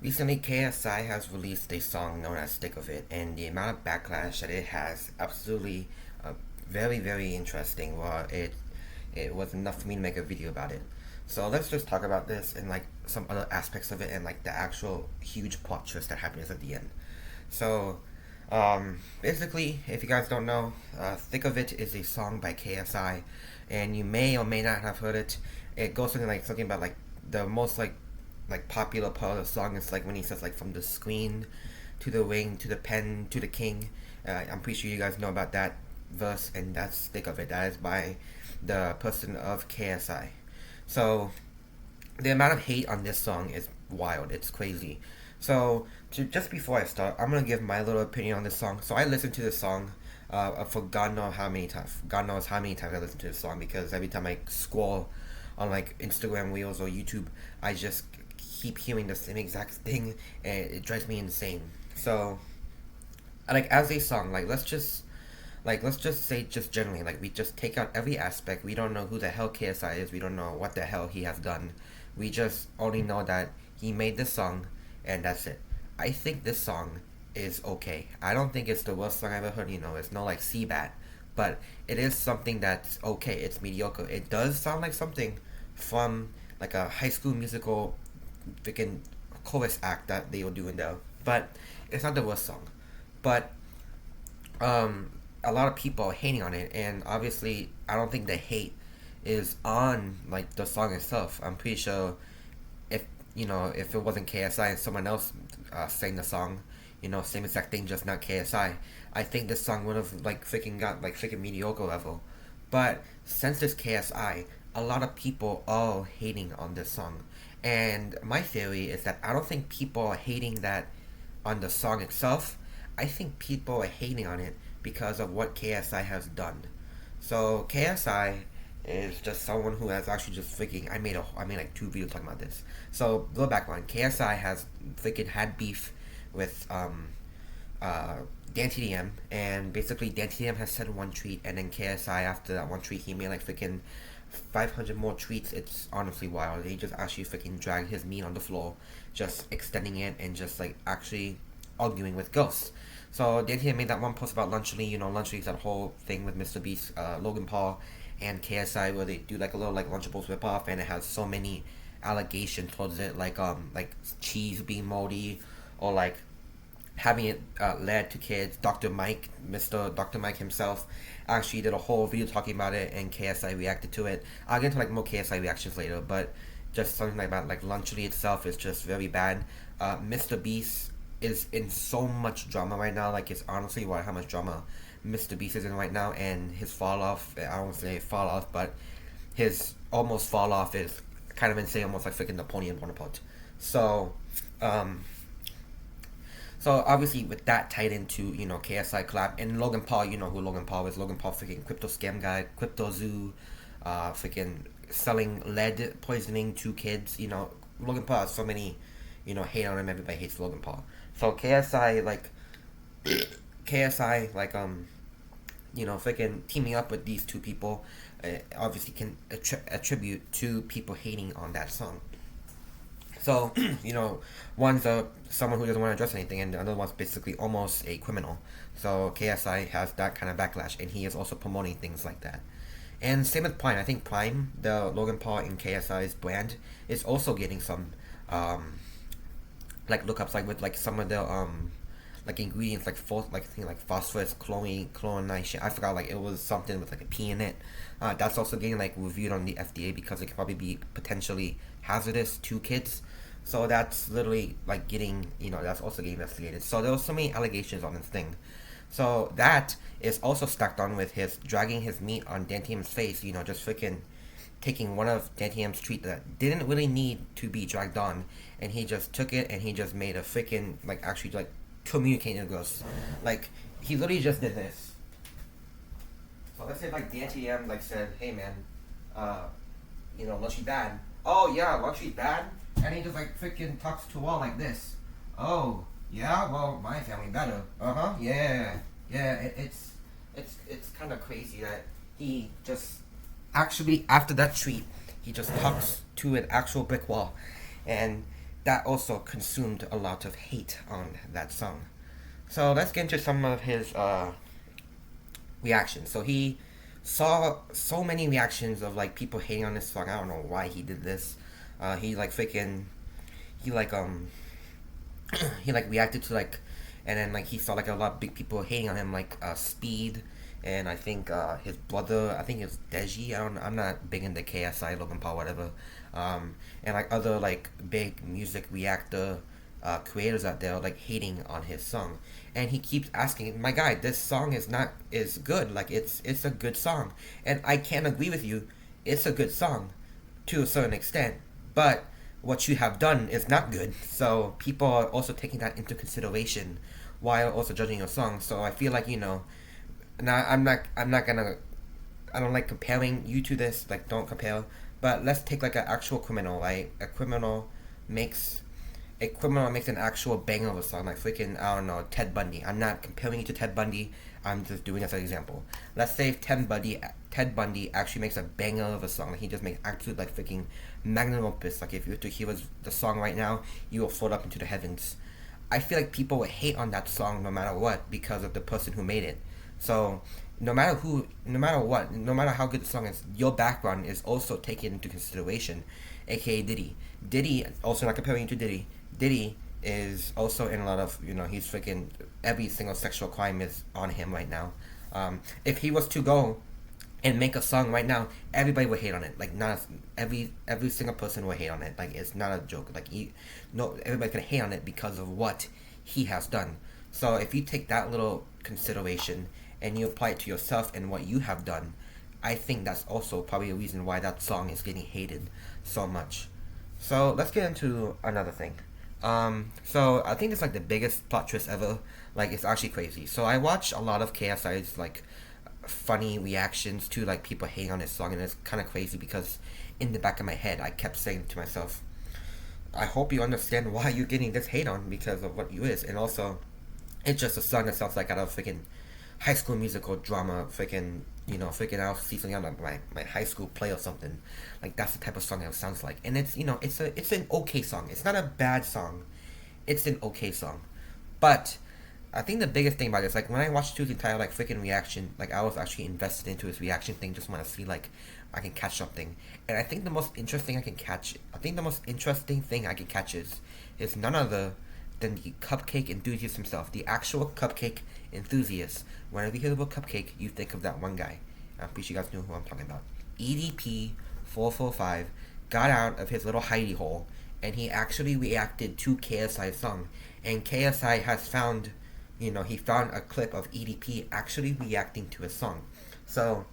Recently, KSI has released a song known as Stick of It, and the amount of backlash that it has absolutely very, very interesting. It was enough for me to make a video about it. So let's just talk about this and like some other aspects of it and like the actual huge plot twist that happens at the end. So, basically, if you guys don't know, Thick of It is a song by KSI, and you may or may not have heard it. It goes something about like the most like popular part of the song is like when he says like from the screen to the wing to the pen to the king. I'm pretty sure you guys know about that verse, and that's Thick of It. That is by the person of KSI. So the amount of hate on this song is wild. It's crazy. So just before I start, I'm gonna give my little opinion on this song. So I listened to this song for God knows how many times. God knows how many times I listened to this song because every time I scroll on like Instagram Reels or YouTube, I just keep hearing the same exact thing, and it drives me insane. So, like as a song, let's just say just generally, like we just take out every aspect. We don't know who the hell KSI is. We don't know what the hell he has done. We just only know that he made this song, and that's it. I think this song is okay. I don't think it's the worst song I've ever heard. It's not like Seabat, but it is something that's okay. It's mediocre. It does sound like something from like a High School Musical freaking chorus act that they were doing there, but it's not the worst song. But um, a lot of people are hating on it, and obviously, I don't think the hate is on like the song itself. I'm pretty sure if if it wasn't KSI and someone else sang the song, same exact thing, just not KSI, I think this song would have like freaking got like freaking mediocre level. But since it's KSI, a lot of people are hating on this song, and my theory is that I don't think people are hating that on the song itself. I think people are hating on it because of what KSI has done. So KSI is just someone who has actually just freaking. I made like two videos talking about this. So little background: KSI has freaking had beef with uh Dan TDM, and basically Dan TDM has said one tweet, and then KSI after that one tweet he made like freaking 500 more tweets. It's honestly wild. He just actually freaking dragged his meat on the floor, just extending it and just like actually arguing with ghosts. So Dan TDM made that one post about Lunchly. Lunchly's that whole thing with Mr. Beast, Logan Paul, and KSI where they do like a little like Lunchables rip off, and it has so many allegations towards it, like cheese being moldy, or like having it led to kids. Mr. Dr. Mike himself, actually did a whole video talking about it, and KSI reacted to it. I'll get into like more KSI reactions later, but just something like that, like Lunchly itself is just very bad. Mr. Beast is in so much drama right now. Like it's honestly wild how much drama Mr. Beast is in right now, and his fall off. I don't say fall off, but his almost fall off is kind of insane, almost like freaking Napoleon Bonaparte. So, um, so obviously with that tied into KSI collab and Logan Paul, you know who Logan Paul is. Logan Paul, freaking crypto scam guy, crypto zoo, freaking selling lead poisoning to kids. Logan Paul has so many, hate on him. Everybody hates Logan Paul. So KSI freaking teaming up with these two people, obviously can attribute to people hating on that song. So, one's someone who doesn't want to address anything, and the other one's basically almost a criminal. So KSI has that kind of backlash, and he is also promoting things like that. And same with Prime. I think Prime, the Logan Paul and KSI's brand, is also getting some like lookups, like with like some of the like ingredients, like like I think like phosphorus, chlorination. I forgot, like it was something with like a P in it. That's also getting like reviewed on the FDA because it could probably be potentially hazardous to kids. So that's literally like getting, that's also getting investigated. So there was so many allegations on this thing. So that is also stacked on with his dragging his meat on Dan TM's face, just freaking taking one of Dan TM's tweets that didn't really need to be dragged on, and he just took it and he just made a freaking, like actually like communicating with ghosts. Like, he literally just did this. So let's say like Dan TM like said, hey man, Lunchy bad. Oh yeah, Lunchy bad? And he just like freaking talks to a wall like this. Oh, yeah, well, my family better. Uh-huh, yeah. Yeah, it's kind of crazy that he just actually, after that tweet, he just talks to an actual brick wall. And that also consumed a lot of hate on that song. So let's get into some of his reactions. So he saw so many reactions of like people hating on this song. I don't know why he did this. He like freaking he like he like reacted to like, and then like he saw like a lot of big people hating on him, like Speed, and I think his brother, I think it's Deji. I'm not big into KSI, Logan Paul, whatever. And like other like big music reactor creators out there like hating on his song, and he keeps asking, my guy, this song is good, like it's a good song, and I can't agree with you, it's a good song to a certain extent, but what you have done is not good. So people are also taking that into consideration while also judging your song. So I feel like, now I'm not gonna, I don't like comparing you to this, like don't compare, but let's take like an actual criminal, right? Makes makes an actual banger of a song, like freaking, I don't know, Ted Bundy. I'm not comparing you to Ted Bundy. I'm just doing this as an example. Let's say if Ted Bundy actually makes a banger of a song, like he just makes absolute like freaking magnum opus. Like if you were to hear the song right now, you will float up into the heavens. I feel like people would hate on that song no matter what because of the person who made it. So no matter who, no matter what, no matter how good the song is, your background is also taken into consideration, aka Diddy. Diddy, also not comparing you to Diddy. Diddy is also in a lot of, he's freaking, every single sexual crime is on him right now. If he was to go and make a song right now, everybody would hate on it. Like not every single person would hate on it. Like it's not a joke. Like everybody's gonna hate on it because of what he has done. So if you take that little consideration and you apply it to yourself and what you have done, I think that's also probably a reason why that song is getting hated so much. So let's get into another thing. So I think it's like the biggest plot twist ever. Like it's actually crazy. So I watched a lot of KSI's like funny reactions to like people hating on his song, and it's kind of crazy because in the back of my head I kept saying to myself, I hope you understand why you're getting this hate on because of what you is, and also it's just a song that sounds like out of freaking High School Musical drama, freaking I'll see something on my high school play or something. Like that's the type of song it sounds like, and it's it's an okay song. It's not a bad song. It's an okay song, but I think the biggest thing about it is like when I watched his entire like freaking reaction, like I was actually invested into his reaction thing, just want to see like I can catch something. And I think the most interesting thing I can catch is none other than the cupcake enthusiast himself, the actual cupcake enthusiast. Whenever you hear the word cupcake, you think of that one guy. I'm pretty sure you guys know who I'm talking about. EDP445 got out of his little hidey hole and he actually reacted to KSI's song. And KSI has found, he found a clip of EDP actually reacting to his song. So,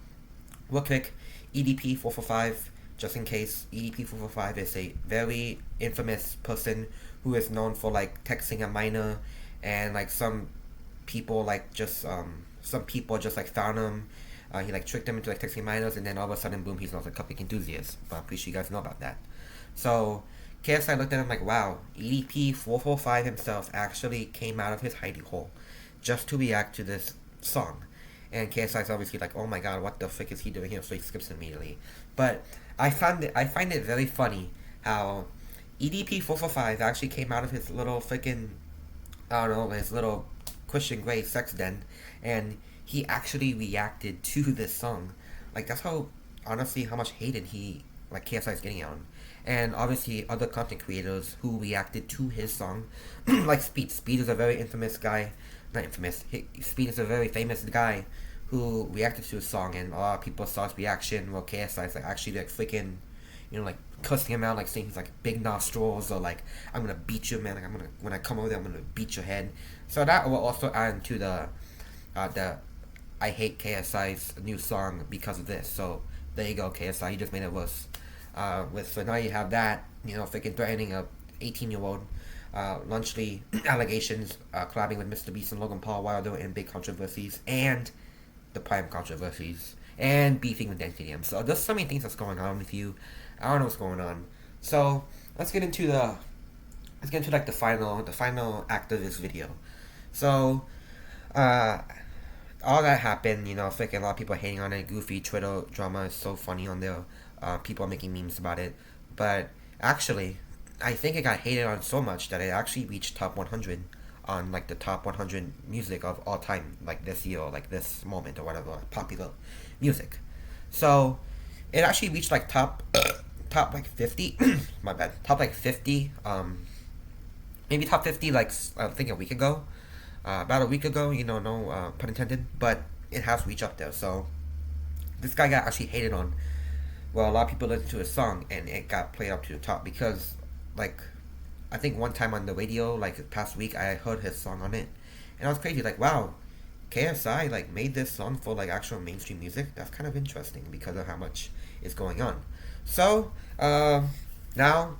real quick, EDP445, just in case, EDP445 is a very infamous person who is known for like texting a minor, and like some people just like found him. He like tricked them into like texting minors, and then all of a sudden, boom, he's not a cupcake enthusiast. But I'm pretty sure you guys know about that. So KSI looked at him like, wow, EDP445 himself actually came out of his hidey hole just to react to this song. And KSI's obviously like, oh my god, what the frick is he doing here? So he skips immediately. But I find it very funny how EDP445 actually came out of his little freaking, I don't know, his little Christian Grey sex den, and he actually reacted to this song. Like that's how, honestly, how much hated KSI is getting on. And obviously other content creators who reacted to his song, like Speed. Speed is a very infamous guy, not infamous. Speed is a very famous guy who reacted to his song, and a lot of people saw his reaction. Well, KSI is like actually like freaking, like cussing him out, like saying he's like big nostrils, or like I'm gonna beat you, man. Like when I come over there, I'm gonna beat your head. So that will also add to the I hate KSI's new song because of this. So there you go, KSI. You just made it worse. So now you have that, freaking threatening a 18-year-old, Lunchley allegations, collabing with Mr. Beast and Logan Paul while they were in big controversies, and the Prime controversies, and beefing with Dan Stadium. So there's so many things that's going on with you. I don't know what's going on. So let's get into like the final act of this video. So all that happened, freaking a lot of people hating on it. Goofy Twitter drama is so funny on there. People are making memes about it. But actually, I think it got hated on so much that it actually reached top 100 on like the top 100 music of all time, like this year, or like this moment, or whatever, popular music. So it actually reached like top like 50. My bad. Top like 50. Maybe top 50 like I think a week ago. About a week ago. No pun intended, but it has reached up there. So this guy got actually hated on. Well, a lot of people listened to his song and it got played up to the top because, like, I think one time on the radio, like past week, I heard his song on it, and I was crazy. Like, wow, KSI like made this song for like actual mainstream music. That's kind of interesting because of how much is going on. So, now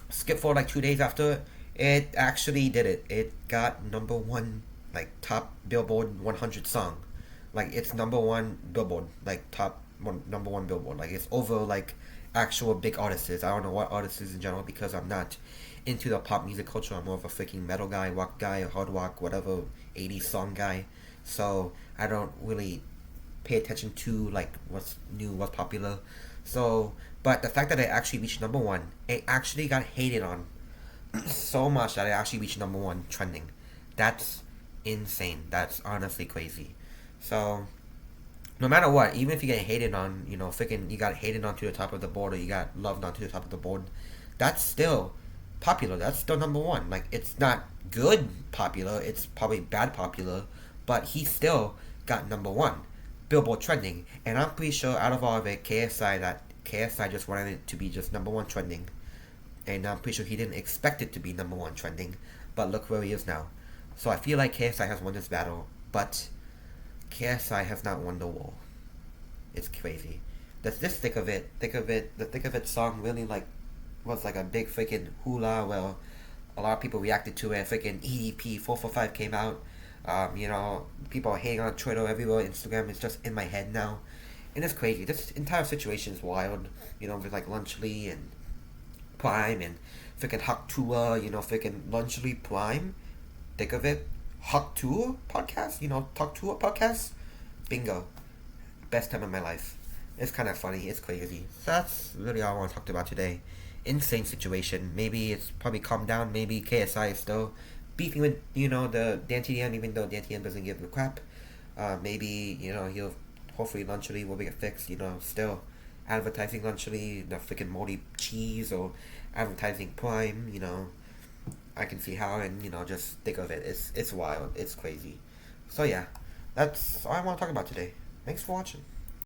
skip forward like 2 days after it actually did it. It got number one, like top Billboard 100 song. Like it's number one Billboard, like top one, number one Billboard. Like it's over like actual big artists. I don't know what artists in general because I'm not into the pop music culture. I'm more of a freaking metal guy, rock guy, hard rock, whatever 80s song guy. So I don't really pay attention to like what's new, what's popular. So, but the fact that it actually reached number one, it actually got hated on so much that it actually reached number one trending. That's insane. That's honestly crazy. So, no matter what, even if you get hated on, freaking, you got hated on to the top of the board or you got loved on to the top of the board, that's still popular. That's still number one. Like, it's not good popular, it's probably bad popular, but he still got number one. Billboard trending. And I'm pretty sure out of all of it, KSI just wanted it to be just number one trending. And I'm pretty sure he didn't expect it to be number one trending. But look where he is now. So I feel like KSI has won this battle, but KSI has not won the war. It's crazy. The thick of it song really like was like a big freaking hula. Well, a lot of people reacted to it. Freaking EDP 445 came out. People are hating on Twitter everywhere. Instagram is just in my head now, and it's crazy. This entire situation is wild. With like Lunchly and Prime and freaking Hawk Tour. Freaking Lunchly Prime. Think of it. Hawk Tour podcast. Talk Tour podcast. Bingo. Best time of my life. It's kind of funny. It's crazy. So that's really all I want to talk about today. Insane situation. Maybe it's probably calmed down. Maybe KSI is still beefing with, the DanTDM, even though DanTDM doesn't give a crap. Maybe, he'll, hopefully Lunchly will get fixed, still advertising Lunchly, the freaking moldy cheese, or advertising Prime, I can see how, and, just think of it. It's wild. It's crazy. So, yeah, that's all I want to talk about today. Thanks for watching.